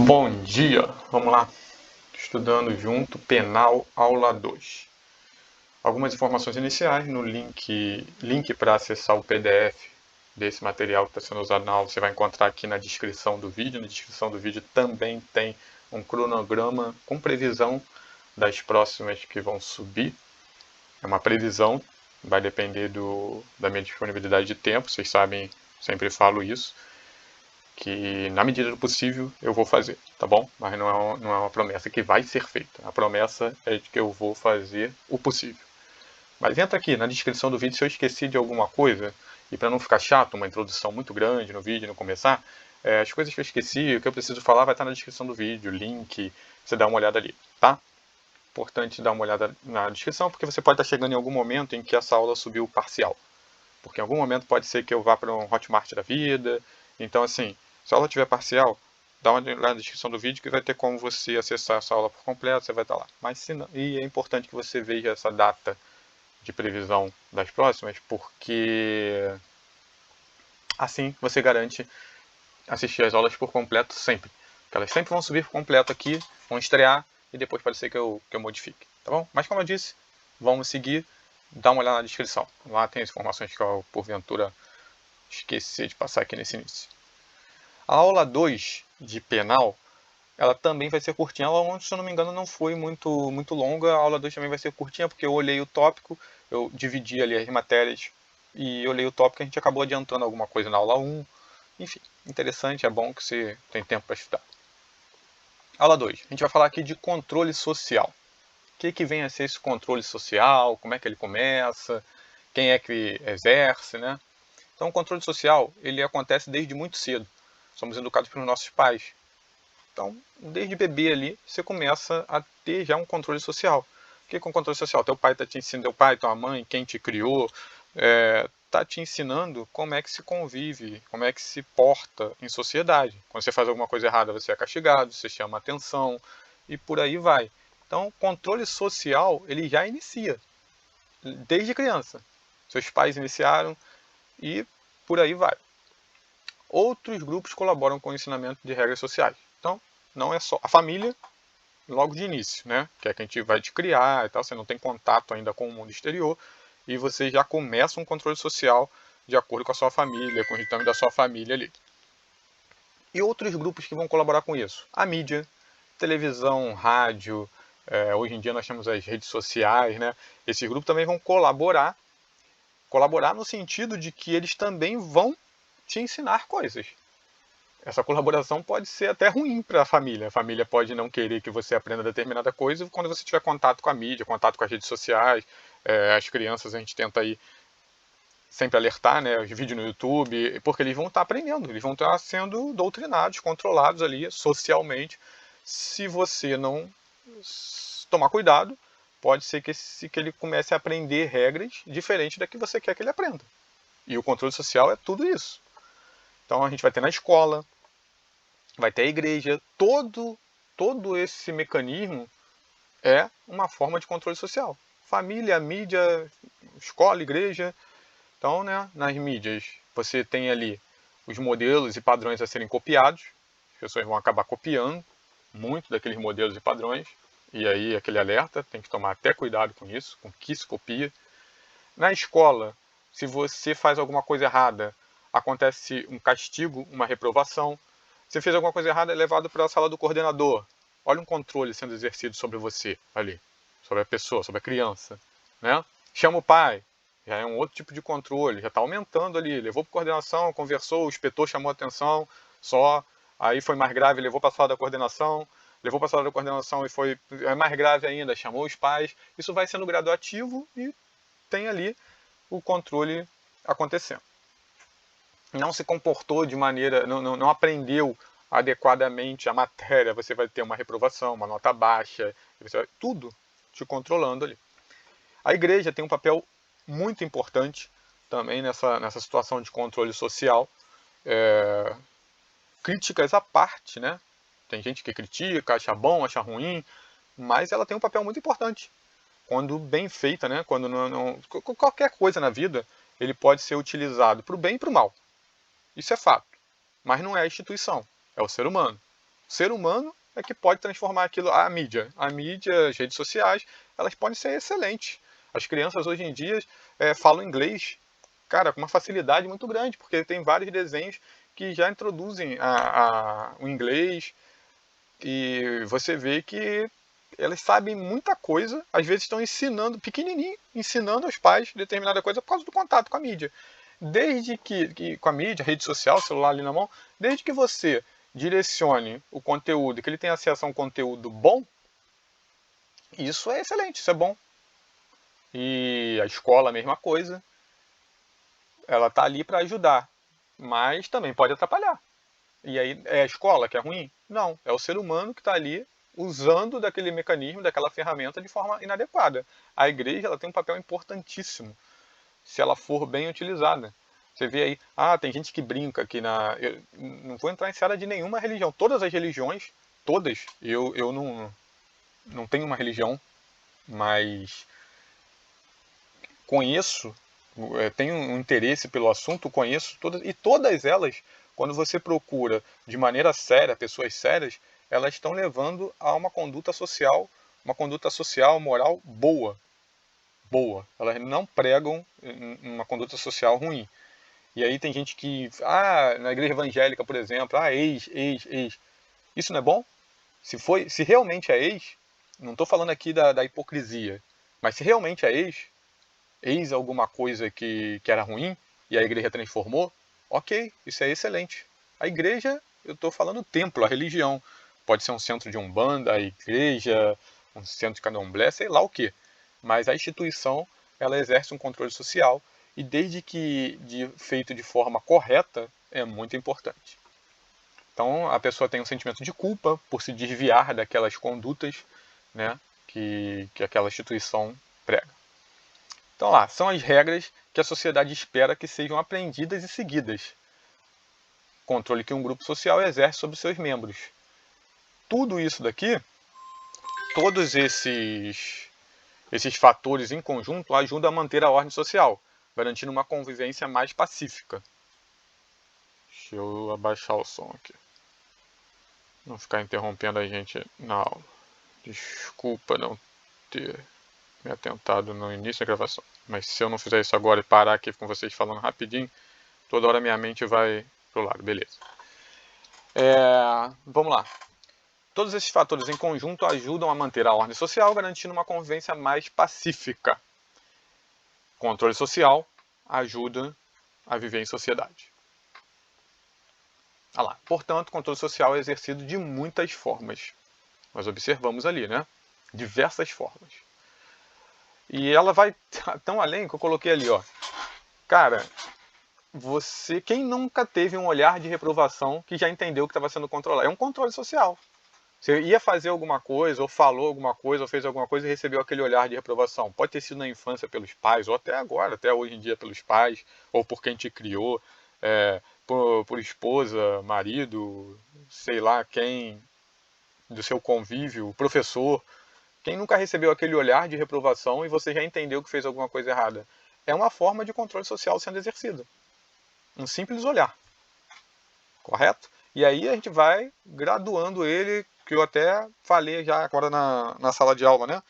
Bom dia, vamos lá. Estudando junto, penal, aula 2. Algumas informações iniciais no link para acessar o PDF desse material que está sendo usado na aula. Você vai encontrar aqui na descrição do vídeo. Na descrição do vídeo também tem um cronograma com previsão das próximas que vão subir. É uma previsão, vai depender da minha disponibilidade de tempo. Vocês sabem, sempre falo isso, que na medida do possível eu vou fazer, tá bom? Mas não é uma promessa que vai ser feita. A promessa é de que eu vou fazer o possível. Mas entra aqui na descrição do vídeo se eu esqueci de alguma coisa, e para não ficar chato, uma introdução muito grande no vídeo, não começar, as coisas que eu esqueci, o que eu preciso falar vai estar na descrição do vídeo, link, você dá uma olhada ali, tá? Importante dar uma olhada na descrição, porque você pode estar chegando em algum momento em que essa aula subiu parcial. Porque em algum momento pode ser que eu vá para um Hotmart da vida. Então, assim, se a aula tiver parcial, dá uma olhada na descrição do vídeo que vai ter como você acessar essa aula por completo, você vai estar lá. Mas se não, e é importante que você veja essa data de previsão das próximas, porque assim você garante assistir as aulas por completo sempre. Porque elas sempre vão subir por completo aqui, vão estrear e depois pode ser que eu modifique, tá bom? Mas como eu disse, vamos seguir, dá uma olhada na descrição. Lá tem as informações que eu, porventura, esqueci de passar aqui nesse início. A aula 2 de penal, ela também vai ser curtinha. A aula 1, se eu não me engano, não foi muito longa. A aula 2 também vai ser curtinha, porque eu olhei o tópico, eu dividi ali as matérias e olhei o tópico e a gente acabou adiantando alguma coisa na aula 1. Enfim, interessante, é bom que você tem tempo para estudar. Aula 2, a gente vai falar aqui de controle social. O que vem a ser esse controle social, como é que ele começa, quem é que exerce, né? Então, o controle social, ele acontece desde muito cedo. Somos educados pelos nossos pais. Então, desde bebê ali, você começa a ter já um controle social. O que é um controle social? Teu pai está te ensinando, teu pai, tua mãe, quem te criou, está te ensinando como é que se convive, como é que se porta em sociedade. Quando você faz alguma coisa errada, você é castigado, você chama atenção e por aí vai. Então, o controle social, ele já inicia, desde criança. Seus pais iniciaram e por aí vai. Outros grupos colaboram com o ensinamento de regras sociais. Então, não é só a família, logo de início, né? Que é que a gente vai te criar e tal, você não tem contato ainda com o mundo exterior e você já começa um controle social de acordo com a sua família, com o ditame da sua família ali. E outros grupos que vão colaborar com isso? A mídia, televisão, rádio, hoje em dia nós temos as redes sociais, né? Esses grupos também vão colaborar no sentido de que eles também vão te ensinar coisas. Essa colaboração pode ser até ruim para a família. A família pode não querer que você aprenda determinada coisa quando você tiver contato com a mídia, contato com as redes sociais. As crianças a gente tenta aí sempre alertar, né, os vídeos no YouTube, porque eles vão estar aprendendo, eles vão estar sendo doutrinados, controlados ali socialmente. Se você não tomar cuidado, pode ser que ele comece a aprender regras diferentes da que você quer que ele aprenda. E o controle social é tudo isso. Então a gente vai ter na escola, vai ter a igreja, todo esse mecanismo é uma forma de controle social. Família, mídia, escola, igreja. Então, né, nas mídias, você tem ali os modelos e padrões a serem copiados. As pessoas vão acabar copiando muito daqueles modelos e padrões. E aí, aquele alerta, tem que tomar até cuidado com isso, com o que se copia. Na escola, se você faz alguma coisa errada, acontece um castigo, uma reprovação. Se fez alguma coisa errada, é levado para a sala do coordenador. Olha um controle sendo exercido sobre você ali, sobre a pessoa, sobre a criança, né? Chama o pai, já é um outro tipo de controle, já está aumentando ali. Levou para coordenação, conversou, o inspetor chamou a atenção, só. Aí foi mais grave, levou para a sala da coordenação, levou para a sala da coordenação e foi mais grave ainda, chamou os pais. Isso vai sendo graduativo e tem ali o controle acontecendo. Não se comportou de maneira, não aprendeu adequadamente a matéria, você vai ter uma reprovação, uma nota baixa, tudo te controlando ali. A igreja tem um papel muito importante também nessa situação de controle social. Críticas à parte, né? Tem gente que critica, acha bom, acha ruim, mas ela tem um papel muito importante. Quando bem feita, né? Quando qualquer coisa na vida, ele pode ser utilizado para o bem e para o mal. Isso é fato. Mas não é a instituição, é o ser humano. O ser humano é que pode transformar aquilo. A mídia, as redes sociais, elas podem ser excelentes. As crianças hoje em dia falam inglês, cara, com uma facilidade muito grande, porque tem vários desenhos que já introduzem o inglês, e você vê que elas sabem muita coisa, às vezes estão ensinando, pequenininho, ensinando aos pais determinada coisa por causa do contato com a mídia. Desde que com a mídia, rede social, celular ali na mão, desde que você direcione o conteúdo, que ele tenha acesso a um conteúdo bom, isso é excelente, isso é bom. E a escola, a mesma coisa, ela está ali para ajudar, mas também pode atrapalhar. E aí, é a escola que é ruim? Não, é o ser humano que está ali usando daquele mecanismo, daquela ferramenta de forma inadequada. A igreja ela tem um papel importantíssimo, se ela for bem utilizada. Você vê aí, tem gente que brinca aqui eu não vou entrar em seara de nenhuma religião. Todas as religiões, todas, eu não tenho uma religião, mas conheço, tenho um interesse pelo assunto, conheço todas, e todas elas, quando você procura de maneira séria, pessoas sérias, elas estão levando a uma conduta social, moral boa. Elas não pregam uma conduta social ruim. E aí tem gente que, na igreja evangélica, por exemplo, ex. Isso não é bom? Se realmente é ex, não estou falando aqui da hipocrisia, mas se realmente é ex alguma coisa que era ruim e a igreja transformou, ok, isso é excelente. A igreja, eu estou falando templo, a religião. Pode ser um centro de umbanda, a igreja, um centro de candomblé, sei lá o que. Mas a instituição, ela exerce um controle social e desde que feito de forma correta, é muito importante. Então a pessoa tem um sentimento de culpa por se desviar daquelas condutas, né, que aquela instituição prega. Então lá, são as regras que a sociedade espera que sejam aprendidas e seguidas. Controle que um grupo social exerce sobre seus membros. Tudo isso daqui, todos esses fatores em conjunto ajudam a manter a ordem social, garantindo uma convivência mais pacífica. Deixa eu abaixar o som aqui. Não ficar interrompendo a gente na aula. Desculpa não ter me atentado no início da gravação. Mas se eu não fizer isso agora e parar aqui com vocês falando rapidinho, toda hora minha mente vai pro lado, beleza. Vamos lá. Todos esses fatores em conjunto ajudam a manter a ordem social, garantindo uma convivência mais pacífica. Controle social ajuda a viver em sociedade. Portanto, o controle social é exercido de muitas formas. Nós observamos ali, né? Diversas formas. E ela vai tão além que eu coloquei ali, ó. Cara, quem nunca teve um olhar de reprovação que já entendeu que estava sendo controlado? É um controle social. Você ia fazer alguma coisa, ou falou alguma coisa, ou fez alguma coisa e recebeu aquele olhar de reprovação. Pode ter sido na infância pelos pais, ou até agora, até hoje em dia pelos pais, ou por quem te criou, por esposa, marido, sei lá quem, do seu convívio, professor. Quem nunca recebeu aquele olhar de reprovação e você já entendeu que fez alguma coisa errada? É uma forma de controle social sendo exercida. Um simples olhar. Correto? E aí a gente vai graduando ele, que eu até falei já agora na sala de aula, né?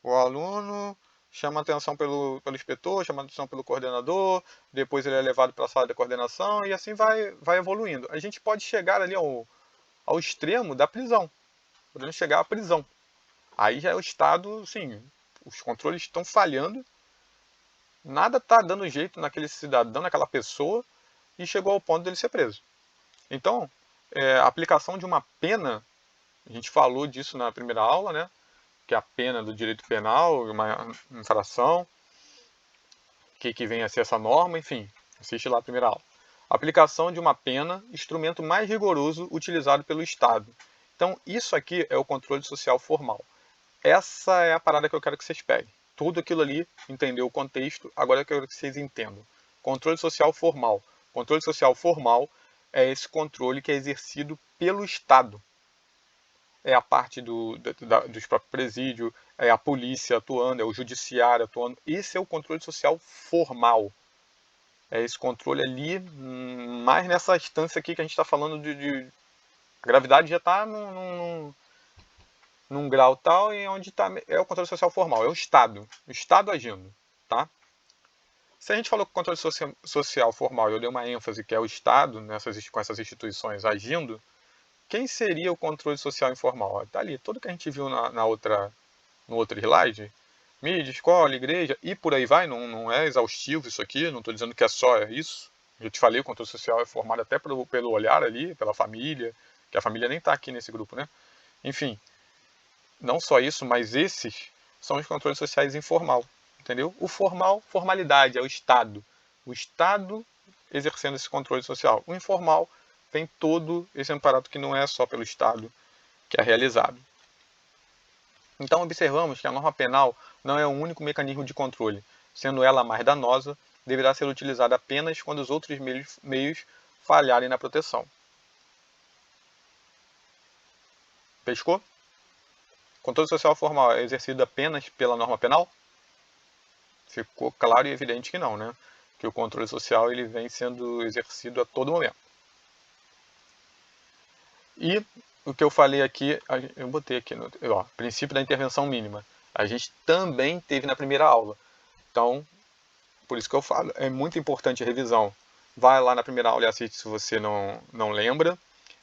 O aluno chama atenção pelo inspetor, chama atenção pelo coordenador, depois ele é levado para a sala de coordenação e assim vai evoluindo. A gente pode chegar ali ao extremo da prisão, podendo chegar à prisão. Aí já é o estado, sim, os controles estão falhando, nada está dando jeito naquele cidadão, naquela pessoa, e chegou ao ponto dele ser preso. Então, a aplicação de uma pena, a gente falou disso na primeira aula, né? Que é a pena do direito penal, uma infração, que vem a ser essa norma, enfim, assiste lá a primeira aula. Aplicação de uma pena, instrumento mais rigoroso utilizado pelo Estado. Então, isso aqui é o controle social formal. Essa é a parada que eu quero que vocês peguem. Tudo aquilo ali, entendeu o contexto, agora eu quero que vocês entendam. Controle social formal. Controle social formal é esse controle que é exercido pelo Estado. É a parte dos próprios presídios, é a polícia atuando, é o judiciário atuando. Esse é o controle social formal. É esse controle ali, mais nessa instância aqui que a gente está falando A gravidade já está num grau tal e onde é o controle social formal, é o Estado agindo, tá? Se a gente falou que o controle social formal, eu dei uma ênfase que é o Estado com essas instituições agindo, quem seria o controle social informal? Está ali, tudo que a gente viu no outro slide, mídia, escola, igreja e por aí vai, não é exaustivo isso aqui, não estou dizendo que é só isso. Eu te falei, o controle social é formado até pelo olhar ali, pela família, que a família nem está aqui nesse grupo, né? Enfim, não só isso, mas esses são os controles sociais informal, entendeu? O formal, formalidade, é o Estado. O Estado exercendo esse controle social. O informal tem todo esse amparato que não é só pelo Estado que é realizado. Então observamos que a norma penal não é o único mecanismo de controle. Sendo ela mais danosa, deverá ser utilizada apenas quando os outros meios falharem na proteção. Pescou? Controle social formal é exercido apenas pela norma penal? Ficou claro e evidente que não, né? Que o controle social ele vem sendo exercido a todo momento. E o que eu falei aqui, eu botei aqui, princípio da intervenção mínima. A gente também teve na primeira aula. Então, por isso que eu falo, é muito importante a revisão. Vai lá na primeira aula e assiste se você não lembra.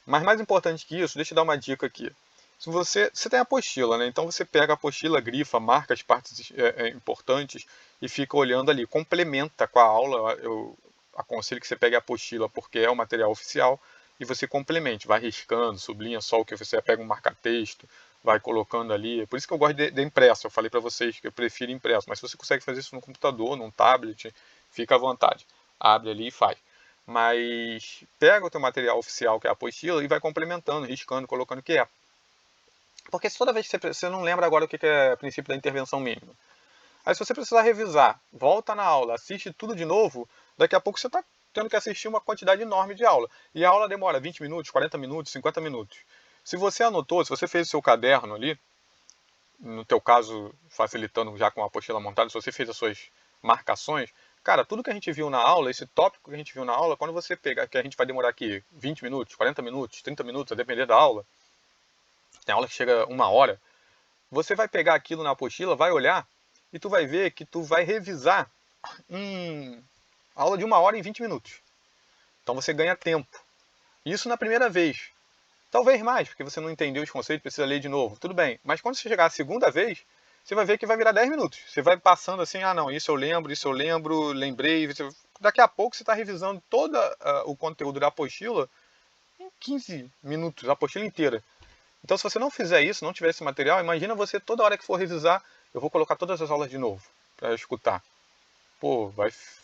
Mas mais importante que isso, deixa eu dar uma dica aqui. Se você tem a apostila, né? Então você pega a apostila, grifa, marca as partes importantes e fica olhando ali. Complementa com a aula. Eu aconselho que você pegue a apostila porque é o material oficial e você complemente. Vai riscando, sublinha só o que você pega um marca-texto, vai colocando ali. Por isso que eu gosto de impresso. Eu falei para vocês que eu prefiro impresso. Mas se você consegue fazer isso no computador, num tablet, fica à vontade. Abre ali e faz. Mas pega o teu material oficial, que é a apostila, e vai complementando, riscando, colocando o que é. Porque se toda vez que você não lembra agora o que é o princípio da intervenção mínima. Aí se você precisar revisar, volta na aula, assiste tudo de novo, daqui a pouco você está tendo que assistir uma quantidade enorme de aula. E a aula demora 20 minutos, 40 minutos, 50 minutos. Se você anotou, se você fez o seu caderno ali, no teu caso, facilitando já com a apostila montada, se você fez as suas marcações, cara, tudo que a gente viu na aula, esse tópico que a gente viu na aula, quando você pegar, que a gente vai demorar aqui 20 minutos, 40 minutos, 30 minutos, a depender da aula, tem aula que chega 1 hora, você vai pegar aquilo na apostila, vai olhar, e tu vai ver que tu vai revisar em aula de 1 hora em 20 minutos. Então você ganha tempo. Isso na primeira vez. Talvez mais, porque você não entendeu os conceitos, precisa ler de novo. Tudo bem. Mas quando você chegar a segunda vez, você vai ver que vai virar 10 minutos. Você vai passando assim, não, isso eu lembro, lembrei. Daqui a pouco você está revisando todo o conteúdo da apostila em 15 minutos, a apostila inteira. Então se você não fizer isso, não tiver esse material, imagina você toda hora que for revisar, eu vou colocar todas as aulas de novo, para escutar. Pô,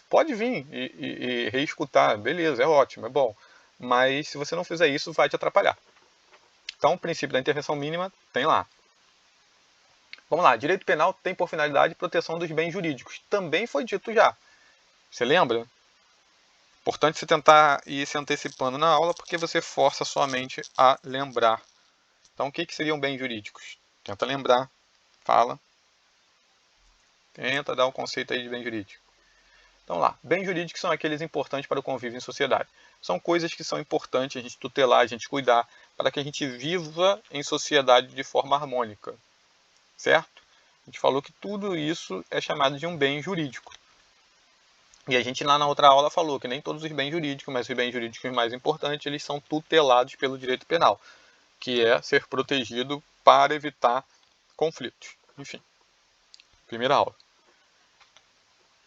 pode vir e reescutar, beleza, é ótimo, é bom. Mas se você não fizer isso, vai te atrapalhar. Então, o princípio da intervenção mínima tem lá. Vamos lá, direito penal tem por finalidade proteção dos bens jurídicos. Também foi dito já. Você lembra? Importante você tentar ir se antecipando na aula, porque você força a sua mente a lembrar. Então, o que seriam bens jurídicos? Tenta lembrar, fala. Tenta dar um conceito aí de bem jurídico. Então lá, bens jurídicos são aqueles importantes para o convívio em sociedade. São coisas que são importantes a gente tutelar, a gente cuidar, para que a gente viva em sociedade de forma harmônica. Certo? A gente falou que tudo isso é chamado de um bem jurídico. E a gente lá na outra aula falou que nem todos os bens jurídicos, mas os bens jurídicos mais importantes, eles são tutelados pelo direito penal, que é ser protegido para evitar conflitos. Enfim, primeira aula.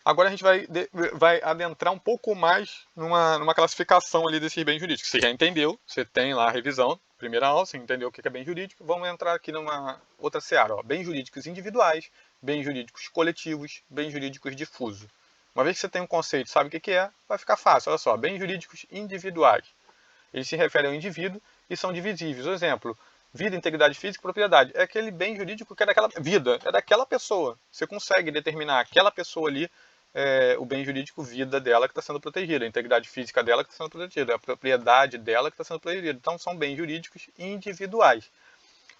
Agora a gente vai adentrar um pouco mais numa classificação ali desses bens jurídicos. Você já entendeu, você tem lá a revisão, primeira aula, você entendeu o que é bem jurídico. Vamos entrar aqui numa outra seara. Bens jurídicos individuais, bens jurídicos coletivos, bens jurídicos difusos. Uma vez que você tem um conceito, sabe o que é, vai ficar fácil. Olha só, bens jurídicos individuais. Eles se referem ao indivíduo e são divisíveis. Por exemplo, vida, integridade física e propriedade. É aquele bem jurídico que é daquela vida, é daquela pessoa. Você consegue determinar aquela pessoa ali, o bem jurídico vida dela que está sendo protegida, a integridade física dela que está sendo protegida, a propriedade dela que está sendo protegida. Então são bens jurídicos individuais.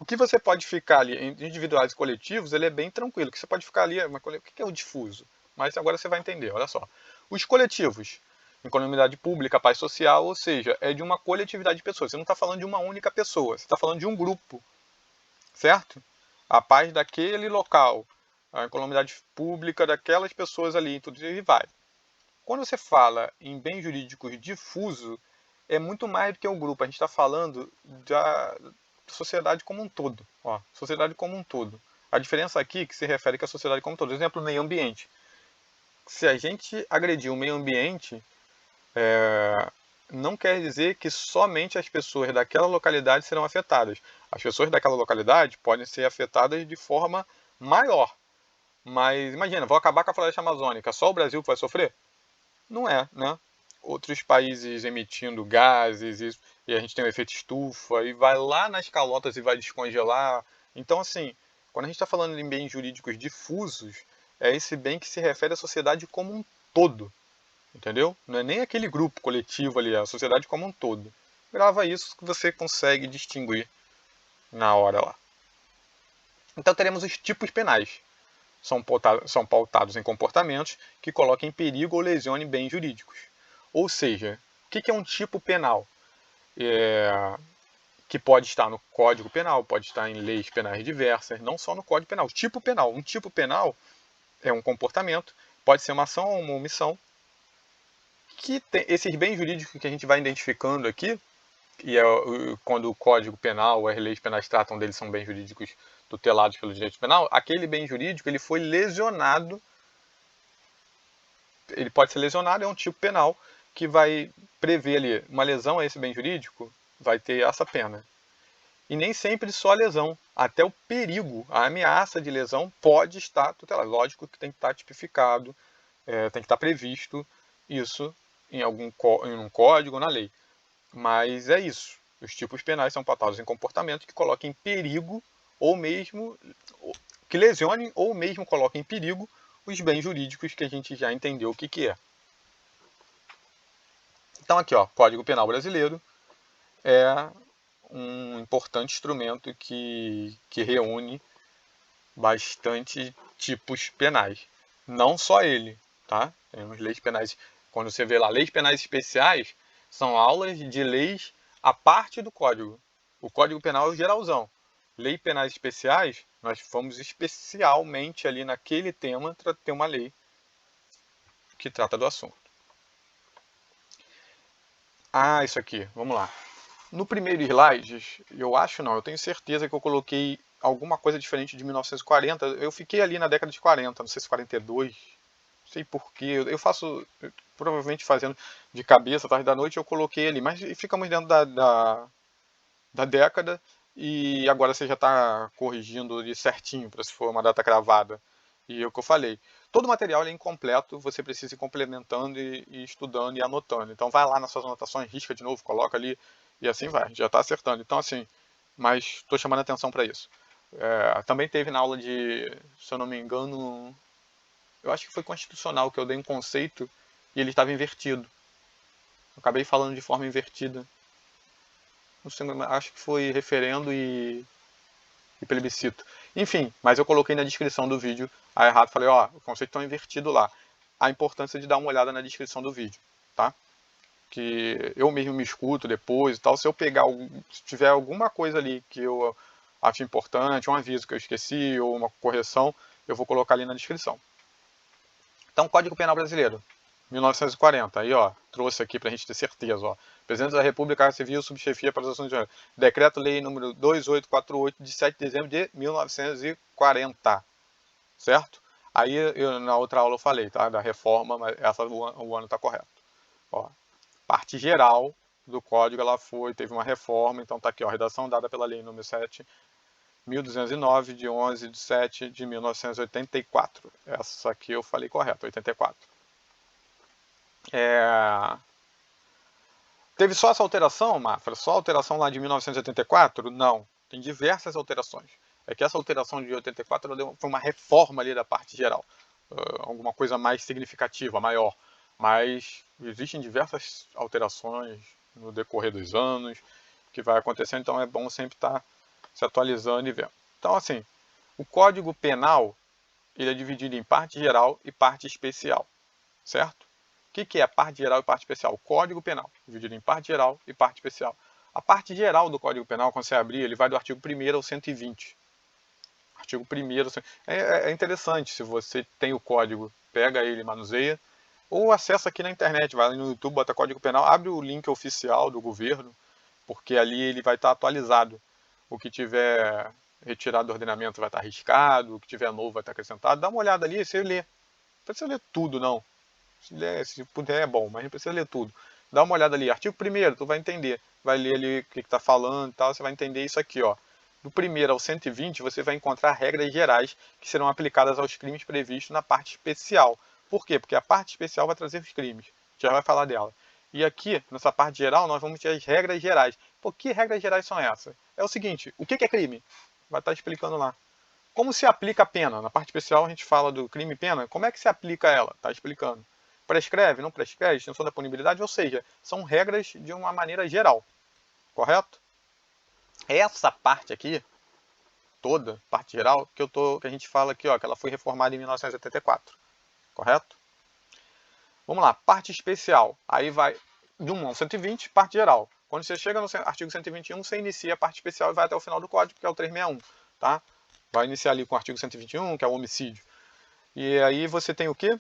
O que você pode ficar ali, individuais e coletivos, ele é bem tranquilo. O que você pode ficar ali, o que é o difuso? Mas agora você vai entender, olha só. Os coletivos Incolumidade pública, paz social, ou seja, é de uma coletividade de pessoas. Você não está falando de uma única pessoa, você está falando de um grupo, certo? A paz daquele local, a incolumidade pública daquelas pessoas ali, tudo e vai. Quando você fala em bens jurídicos difuso, é muito mais do que um grupo. A gente está falando da sociedade como um todo. Ó, sociedade como um todo. A diferença aqui é que se refere à sociedade como um todo. Exemplo, meio ambiente. Se a gente agredir o meio ambiente, não quer dizer que somente as pessoas daquela localidade serão afetadas. As pessoas daquela localidade podem ser afetadas de forma maior. Mas imagina, vou acabar com a floresta amazônica, só o Brasil que vai sofrer? Não é, né? Outros países emitindo gases e a gente tem o efeito estufa e vai lá nas calotas e vai descongelar. Então, assim, quando a gente está falando em bens jurídicos difusos, é esse bem que se refere à sociedade como um todo, entendeu? Não é nem aquele grupo coletivo ali, é a sociedade como um todo. Grava isso que você consegue distinguir na hora lá. Então teremos os tipos penais. São pautados em comportamentos que coloquem em perigo ou lesionem bens jurídicos. Ou seja, o que é um tipo penal? Que pode estar no Código Penal, pode estar em leis penais diversas, não só no Código Penal. Tipo penal. Um tipo penal é um comportamento, pode ser uma ação ou uma omissão, que tem esses bens jurídicos que a gente vai identificando aqui, e quando o Código Penal ou as leis penais tratam deles, são bens jurídicos tutelados pelo direito penal, aquele bem jurídico ele foi lesionado, ele pode ser lesionado, é um tipo penal que vai prever ali uma lesão a esse bem jurídico, vai ter essa pena. E nem sempre só a lesão, até o perigo, a ameaça de lesão pode estar tutelado. Lógico que tem que estar tipificado, tem que estar previsto isso em um código, na lei. Mas é isso. Os tipos penais são pautados em comportamento que coloquem em perigo ou mesmo que lesionem ou mesmo coloquem em perigo os bens jurídicos que a gente já entendeu o que é. Então aqui, ó, Código Penal Brasileiro é um importante instrumento que reúne bastante tipos penais. Não só ele, tá? Temos leis penais. Quando você vê lá, leis penais especiais, são aulas de leis à parte do Código. O Código Penal é o geralzão. Leis penais especiais, nós fomos especialmente ali naquele tema para ter uma lei que trata do assunto. Ah, isso aqui, vamos lá. No primeiro slide, eu tenho certeza que eu coloquei alguma coisa diferente de 1940. Eu fiquei ali na década de 40, não sei se 42, não sei porquê. Eu faço, provavelmente fazendo de cabeça, tarde da noite, eu coloquei ali. Mas ficamos dentro da década e agora você já está corrigindo de certinho para se for uma data cravada. E é o que eu falei. Todo material é incompleto, você precisa ir complementando e estudando e anotando. Então vai lá nas suas anotações, risca de novo, coloca ali e assim vai, já está acertando. Então assim, mas estou chamando a atenção para isso. Também teve na aula de, se eu não me engano, eu acho que foi constitucional que eu dei um conceito e ele estava invertido. Eu acabei falando de forma invertida. Não sei, acho que foi referendo e plebiscito. Enfim, mas eu coloquei na descrição do vídeo a errado, falei, ó, o conceito está invertido lá. A importância de dar uma olhada na descrição do vídeo, tá? Que eu mesmo me escuto depois e tal, se eu pegar, se tiver alguma coisa ali que eu acho importante, um aviso que eu esqueci ou uma correção, eu vou colocar ali na descrição. Então, Código Penal Brasileiro, 1940, aí ó, trouxe aqui pra gente ter certeza, ó. Presidente da República Civil, subchefia para as ações de Decreto-Lei número 2848, de 7 de dezembro de 1940, certo? Aí, na outra aula eu falei, tá, da reforma, mas o ano tá correto. Ó, parte geral do código, teve uma reforma, então tá aqui, ó, redação dada pela Lei número 7.209, de 11 de 7 de 1984. Essa aqui eu falei correto, 84. Teve só essa alteração, Mafra? Só a alteração lá de 1984? Não. Tem diversas alterações. É que essa alteração de 84 foi uma reforma ali da parte geral. Alguma coisa mais significativa, maior. Mas existem diversas alterações no decorrer dos anos que vai acontecendo, então é bom sempre estar se atualizando e vendo. Então, assim, o Código Penal ele é dividido em parte geral e parte especial, certo? que é a parte geral e parte especial? O Código Penal, dividido em parte geral e parte especial. A parte geral do Código Penal, quando você abrir, ele vai do artigo 1º ao 120. Artigo 1º, é interessante, se você tem o código, pega ele, manuseia, ou acessa aqui na internet, vai no YouTube, bota Código Penal, abre o link oficial do governo, porque ali ele vai estar atualizado. O que tiver retirado do ordenamento vai estar riscado, o que tiver novo vai estar acrescentado. Dá uma olhada ali e você lê. Não precisa ler tudo, não. Se puder é bom, mas não precisa ler tudo. Dá uma olhada ali. Artigo 1º, tu vai entender. Vai ler ali o que está falando e tal, você vai entender isso aqui, ó. Do 1º ao 120, você vai encontrar regras gerais que serão aplicadas aos crimes previstos na parte especial. Por quê? Porque a parte especial vai trazer os crimes. Já vai falar dela. E aqui, nessa parte geral, nós vamos ter as regras gerais. Por que regras gerais são essas? É o seguinte, o que é crime? Vai estar explicando lá. Como se aplica a pena? Na parte especial a gente fala do crime e pena. Como é que se aplica ela? Está explicando. Prescreve, não prescreve, extensão da punibilidade, ou seja, são regras de uma maneira geral. Correto? Essa parte aqui, toda, parte geral, que a gente fala aqui, ó, que ela foi reformada em 1984. Correto? Vamos lá, parte especial. Aí vai de 1 ao 120, parte geral. Quando você chega no artigo 121, você inicia a parte especial e vai até o final do código, que é o 361. Tá? Vai iniciar ali com o artigo 121, que é o homicídio. E aí você tem o quê?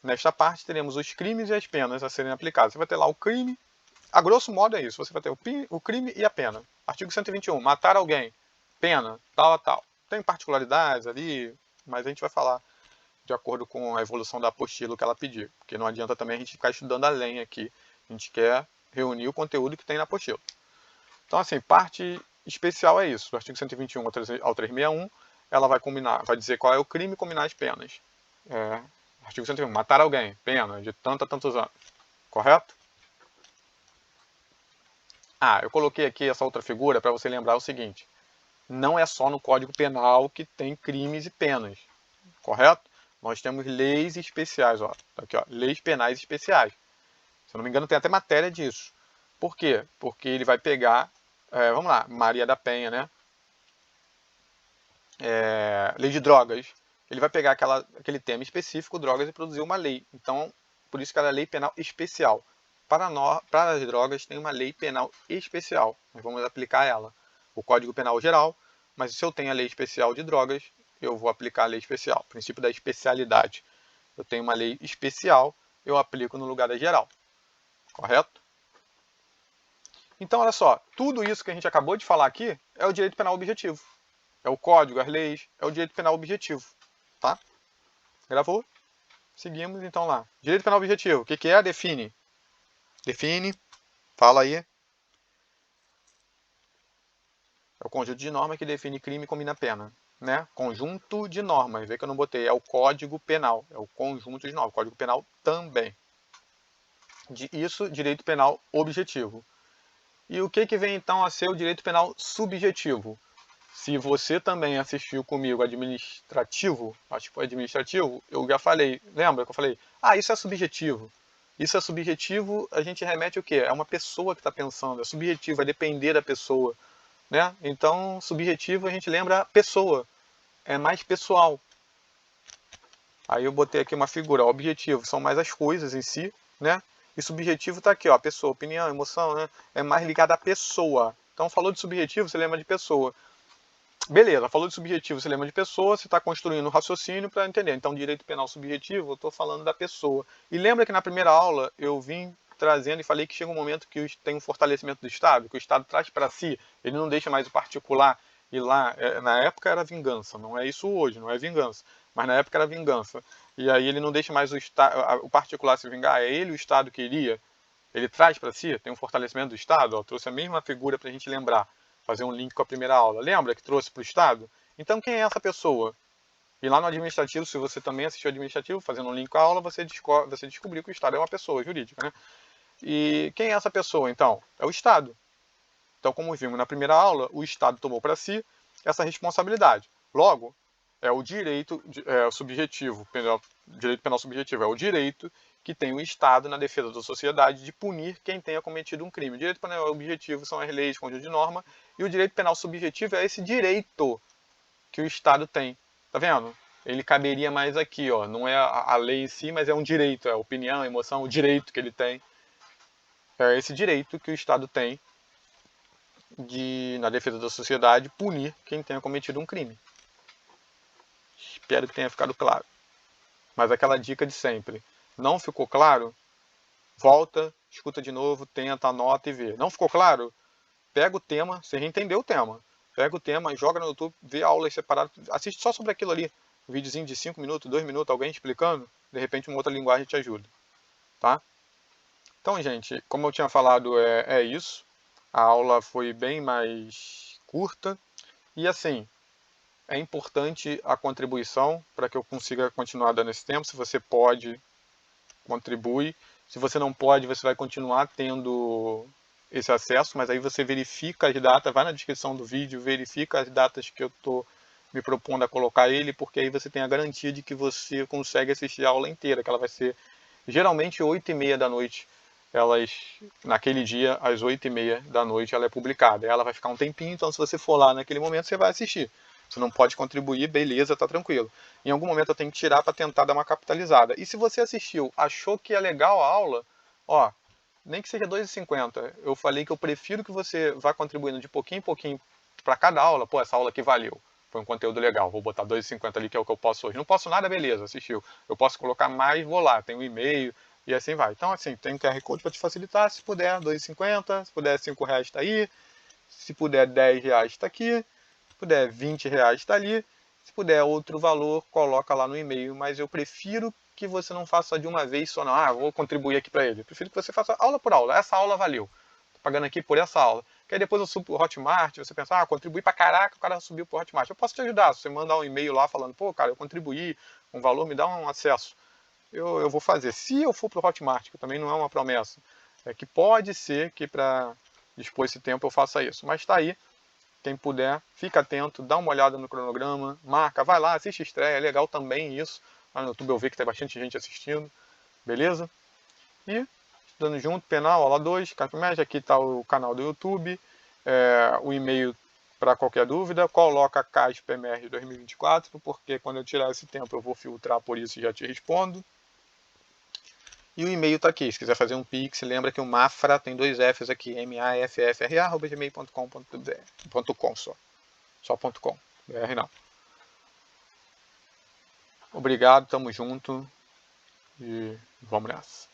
Nesta parte teremos os crimes e as penas a serem aplicadas. Você vai ter lá o crime, a grosso modo é isso. Você vai ter o crime e a pena. Artigo 121, matar alguém, pena, tal, tal. Tem particularidades ali, mas a gente vai falar de acordo com a evolução da apostila que ela pedir. Porque não adianta também a gente ficar estudando além aqui. A gente quer reunir o conteúdo que tem na apostila. Então, assim, parte especial é isso. Do artigo 121 ao 361, ela vai combinar, vai dizer qual é o crime e combinar as penas. Artigo 101, matar alguém, pena de tanto a tantos anos. Correto? Eu coloquei aqui essa outra figura para você lembrar o seguinte. Não é só no Código Penal que tem crimes e penas. Correto? Nós temos leis especiais, ó. Aqui, ó, leis penais especiais. Se eu não me engano, tem até matéria disso. Por quê? Porque ele vai pegar, vamos lá, Maria da Penha, né? Lei de drogas. Ele vai pegar aquele tema específico, drogas, e produzir uma lei. Então, por isso que ela é lei penal especial. Para as drogas, tem uma lei penal especial. Nós vamos aplicar ela. O Código Penal geral, mas se eu tenho a lei especial de drogas, eu vou aplicar a lei especial. O princípio da especialidade. Eu tenho uma lei especial, eu aplico no lugar da geral. Correto? Então, olha só. Tudo isso que a gente acabou de falar aqui é o direito penal objetivo. É o código, as leis, é o direito penal objetivo. Tá? Gravou? Seguimos então lá. Direito penal objetivo. O que é? Define. Define. Fala aí. É o conjunto de normas que define crime e combina pena. Né? Conjunto de normas. Vê que eu não botei. É o Código Penal. É o conjunto de normas. Código Penal também. Isso, direito penal objetivo. E o que vem então a ser o direito penal subjetivo? Se você também assistiu comigo administrativo, acho que foi administrativo, eu já falei, lembra que eu falei? Isso é subjetivo. Isso é subjetivo, a gente remete o quê? É uma pessoa que está pensando, é subjetivo, vai depender da pessoa. Né? Então, subjetivo a gente lembra a pessoa, é mais pessoal. Aí eu botei aqui uma figura, objetivo, são mais as coisas em si, né? E subjetivo está aqui, ó, pessoa, opinião, emoção, né? É mais ligado à pessoa. Então, falou de subjetivo, você lembra de pessoa. Beleza, falou de subjetivo, você lembra de pessoa, você está construindo um raciocínio para entender. Então, direito penal subjetivo, eu estou falando da pessoa. E lembra que na primeira aula eu vim trazendo e falei que chega um momento que tem um fortalecimento do Estado, que o Estado traz para si, ele não deixa mais o particular ir lá. Na época era vingança, não é isso hoje, não é vingança. Mas na época era vingança. E aí ele não deixa mais o particular se vingar, é ele o Estado que iria. Ele traz para si, tem um fortalecimento do Estado, ó, trouxe a mesma figura para a gente lembrar. Fazer um link com a primeira aula. Lembra que trouxe para o Estado? Então, quem é essa pessoa? E lá no administrativo, se você também assistiu administrativo, fazendo um link com a aula, você descobriu que o Estado é uma pessoa jurídica. Né? E quem é essa pessoa, então? É o Estado. Então, como vimos na primeira aula, o Estado tomou para si essa responsabilidade. Logo, é o direito subjetivo, direito penal subjetivo, é o direito que tem o Estado na defesa da sociedade de punir quem tenha cometido um crime. O direito penal objetivo são as leis, conjunto de norma, e o direito penal subjetivo é esse direito que o Estado tem. Tá vendo? ele caberia mais aqui, ó. Não é a lei em si, mas é um direito, é a opinião, a emoção, o direito que ele tem. É esse direito que o Estado tem de, na defesa da sociedade, punir quem tenha cometido um crime. Espero que tenha ficado claro. Mas aquela dica de sempre. Não ficou claro? Volta, escuta de novo, tenta, anota e vê. Não ficou claro? Pega o tema, você já entendeu o tema. Pega o tema, joga no YouTube, vê aulas separadas, assiste só sobre aquilo ali. Um videozinho de 5 minutos, 2 minutos, alguém explicando, de repente uma outra linguagem te ajuda. Tá? Então, gente, como eu tinha falado, é isso. A aula foi bem mais curta. E assim, é importante a contribuição para que eu consiga continuar dando esse tempo. Se você pode, contribui. Se você não pode, você vai continuar tendo esse acesso, mas aí você verifica as datas, vai na descrição do vídeo, verifica as datas que eu estou me propondo a colocar ele, porque aí você tem a garantia de que você consegue assistir a aula inteira, que ela vai ser geralmente 8h30 da noite. Naquele dia, às 8h30 da noite, ela é publicada. Ela vai ficar um tempinho, então se você for lá naquele momento, você vai assistir. Você não pode contribuir, beleza, tá tranquilo. Em algum momento eu tenho que tirar para tentar dar uma capitalizada. E se você assistiu, achou que é legal a aula, ó, nem que seja 2,50. Eu falei que eu prefiro que você vá contribuindo de pouquinho em pouquinho para cada aula. Pô, essa aula aqui valeu. Foi um conteúdo legal. Vou botar 2,50 ali, que é o que eu posso hoje. Não posso nada, beleza, assistiu. Eu posso colocar mais, vou lá. Tem um e-mail e assim vai. Então, assim, tem um QR Code para te facilitar. Se puder, 2,50. Se puder, R$5 está aí. Se puder, R$10 está aqui. Se puder, R$20 está ali. Se puder outro valor, coloca lá no e-mail. Mas eu prefiro que você não faça de uma vez só, não. Ah, vou contribuir aqui para ele. Eu prefiro que você faça aula por aula. Essa aula valeu. Tô pagando aqui por essa aula. Que aí depois eu subo pro Hotmart, você pensa, ah, contribuí pra caraca, o cara subiu pro Hotmart. Eu posso te ajudar. Se você mandar um e-mail lá falando, pô, cara, eu contribuí, um valor, me dá um acesso. Eu vou fazer. Se eu for pro Hotmart, que também não é uma promessa, é que pode ser que para dispor esse tempo eu faça isso. Mas tá aí. Quem puder, fica atento, dá uma olhada no cronograma, marca, vai lá, assiste a estreia, é legal também isso. Lá no YouTube eu vi que tem bastante gente assistindo, beleza? E, estudando junto, penal, aula 2, Capmed, aqui está o canal do YouTube, o e-mail para qualquer dúvida, coloca CASPMR 2024, porque quando eu tirar esse tempo eu vou filtrar por isso e já te respondo. E o e-mail está aqui, se quiser fazer um Pix, lembra que o Mafra tem 2 Fs aqui, maffra@gmail.com.br, só .com, BR não. Obrigado, tamo junto e vamos nessa.